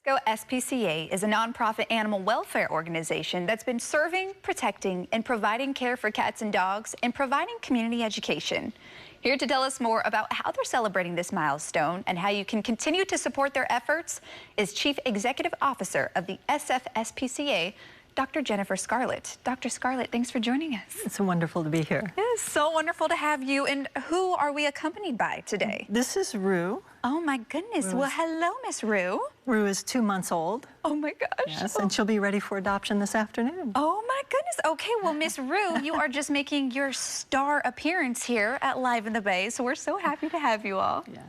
SPCA is a nonprofit animal welfare organization that's been serving, protecting, and providing care for cats and dogs and providing community education. Here to tell us more about how they're celebrating this milestone and how you can continue to support their efforts is Chief Executive Officer of the SPCA, Dr. Jennifer Scarlett. Dr. Scarlett, thanks for joining us. It's wonderful to be here. It is so wonderful to have you. And who are we accompanied by today? This is Rue. Oh my goodness. Well, hello, Miss Rue. Rue is 2 months old. Oh my gosh. Yes, and she'll be ready for adoption this afternoon. Oh my goodness. Okay, well, Miss Rue, you are just making your star appearance here at Live in the Bay, so we're so happy to have you all. Yeah.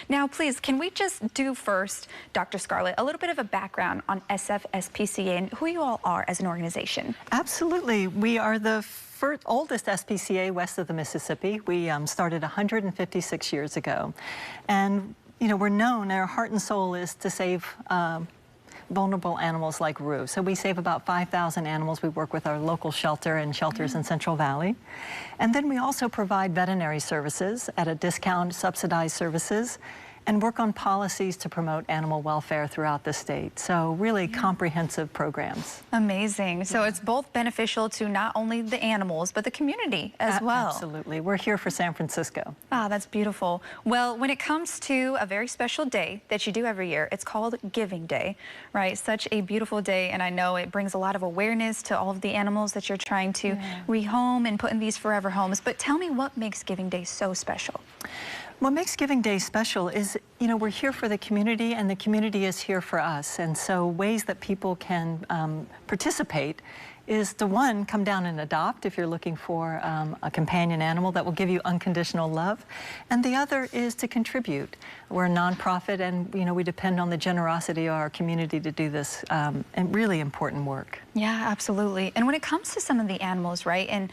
Now, please, can we just do first, Dr. Scarlett, a little bit of a background on SPCA and who you all are as an organization? Absolutely. We are the oldest SPCA west of the Mississippi. We started 156 years ago. And, you know, we're known, our heart and soul is to save vulnerable animals like Rue. So we save about 5,000 animals. We work with our local shelter and shelters in Central Valley. And then we also provide veterinary services at a discount, subsidized services, and work on policies to promote animal welfare throughout the state. So really comprehensive programs. Amazing. So it's both beneficial to not only the animals, but the community as well. Absolutely. We're here for San Francisco. Ah, that's beautiful. Well, when it comes to a very special day that you do every year, it's called Giving Day, right? Such a beautiful day, and I know it brings a lot of awareness to all of the animals that you're trying to rehome and put in these forever homes. But tell me, what makes Giving Day so special? What makes Giving Day special is, you know, we're here for the community and the community is here for us. And so ways that people can participate is to, one, come down and adopt if you're looking for a companion animal that will give you unconditional love. And the other is to contribute. We're a nonprofit and, you know, we depend on the generosity of our community to do this and really important work. Yeah, absolutely. And when it comes to some of the animals, right, and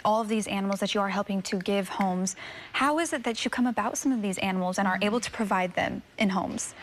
all of these animals that you are helping to give homes, how is it that you come about some of these animals and are able to provide them in homes?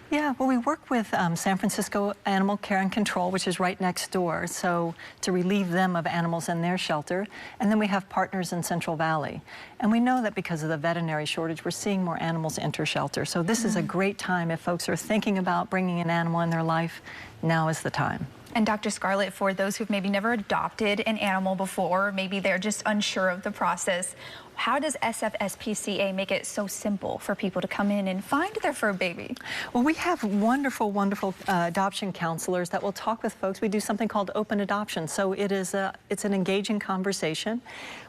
Yeah, well, we work with San Francisco Animal Care and Control, which is right next door, so to relieve them of animals in their shelter. And then we have partners in Central Valley. And we know that because of the veterinary shortage, we're seeing more animals enter shelter. So this is a great time if folks are thinking about bringing an animal in their life, now is the time. And Dr. Scarlett, for those who've maybe never adopted an animal before, maybe they're just unsure of the process, how does SPCA make it so simple for people to come in and find their fur baby? Well, we have wonderful, wonderful adoption counselors that will talk with folks. We do something called open adoption. So it's an engaging conversation.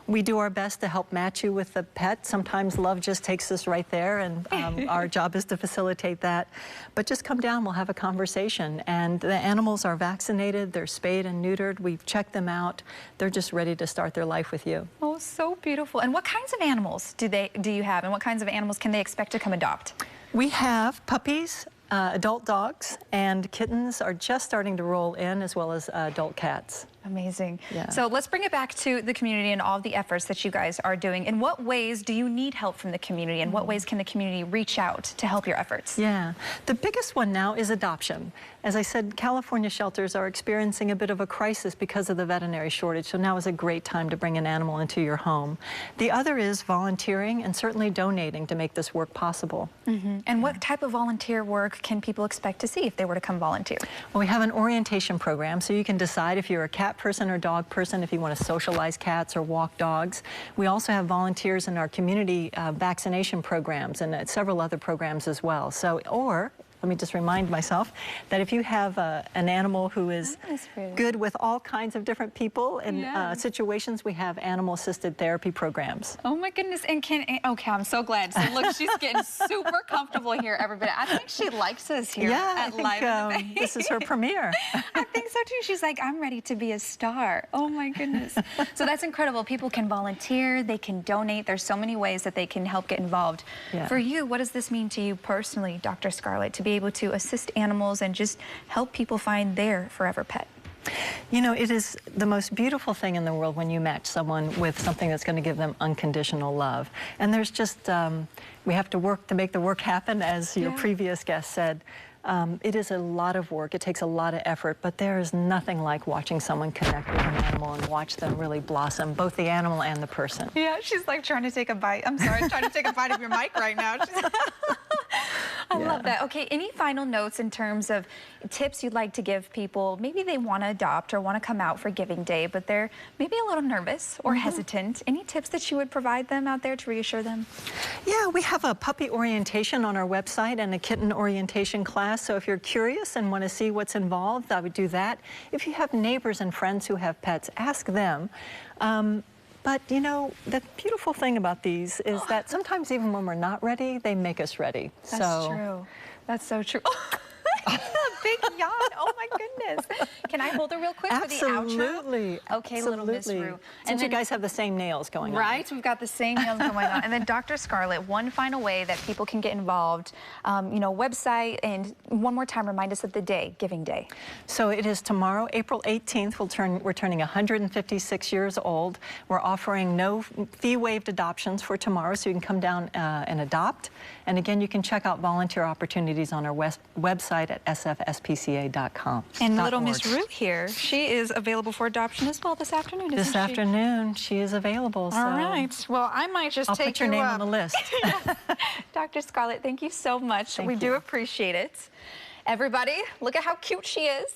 We do our best to help match you with the pet. Sometimes love just takes us right there, and our job is to facilitate that. But just come down, we'll have a conversation. And the animals are vaccinated, they're spayed and neutered. We've checked them out. They're just ready to start their life with you. Oh, so beautiful. And what kinds of animals do you have, and what kinds of animals can they expect to come adopt? We have puppies, adult dogs, and kittens are just starting to roll in, as well as adult cats. Amazing. Yeah. So let's bring it back to the community and all the efforts that you guys are doing. In what ways do you need help from the community, and what ways can the community reach out to help your efforts? Yeah, the biggest one now is adoption. As I said, California shelters are experiencing a bit of a crisis because of the veterinary shortage, so now is a great time to bring an animal into your home. The other is volunteering and certainly donating to make this work possible. And what type of volunteer work can people expect to see if they were to come volunteer? Well, we have an orientation program, so you can decide if you're a cat person or dog person, if you want to socialize cats or walk dogs. We also have volunteers in our community vaccination programs and several other programs as well. So, or let me just remind myself that if you have an animal who is good with all kinds of different people and situations, we have animal-assisted therapy programs. Oh my goodness, and okay, I'm so glad. So look, she's getting super comfortable here, everybody. I think she likes us here at Live in the Bay. This is her premiere. I think so too. She's like, I'm ready to be a star. Oh my goodness. So that's incredible. People can volunteer, they can donate. There's so many ways that they can help get involved. For you, what does this mean to you personally, Dr. Scarlett, to be able to assist animals and just help people find their forever pet? You know, it is the most beautiful thing in the world when you match someone with something that's going to give them unconditional love. And there's just, we have to work to make the work happen, as your previous guest said. It is a lot of work, it takes a lot of effort, but there is nothing like watching someone connect with an animal and watch them really blossom, both the animal and the person. Yeah, she's like trying to take a bite. I'm sorry, trying to take a bite of your mic right now. I love that. Okay, any final notes in terms of tips you'd like to give people? Maybe they want to adopt or want to come out for Giving Day, but they're maybe a little nervous or hesitant. Any tips that you would provide them out there to reassure them? Yeah, we have a puppy orientation on our website and a kitten orientation class. So if you're curious and want to see what's involved, I would do that. If you have neighbors and friends who have pets, ask them. But, you know, the beautiful thing about these is that sometimes even when we're not ready, they make us ready. That's true. That's so true. A big yawn. Oh, my goodness. Can I hold her real quick for the outro? Absolutely. Okay, little Miss Rue. Since you guys have the same nails going on. Right, we've got the same nails going on. And then Dr. Scarlett, one final way that people can get involved, you know, website, and one more time, remind us of the day, Giving Day. So it is tomorrow, April 18th. We're turning 156 years old. We're offering no fee-waived adoptions for tomorrow, so you can come down and adopt. And again, you can check out volunteer opportunities on our website at sfspca.com. And little Miss Rue here, she is available for adoption as well this afternoon, isn't she? This afternoon, she is available. All right. Well, I might just take put your name on the list. Dr. Scarlett, thank you so much. We do appreciate it. Everybody, look at how cute she is.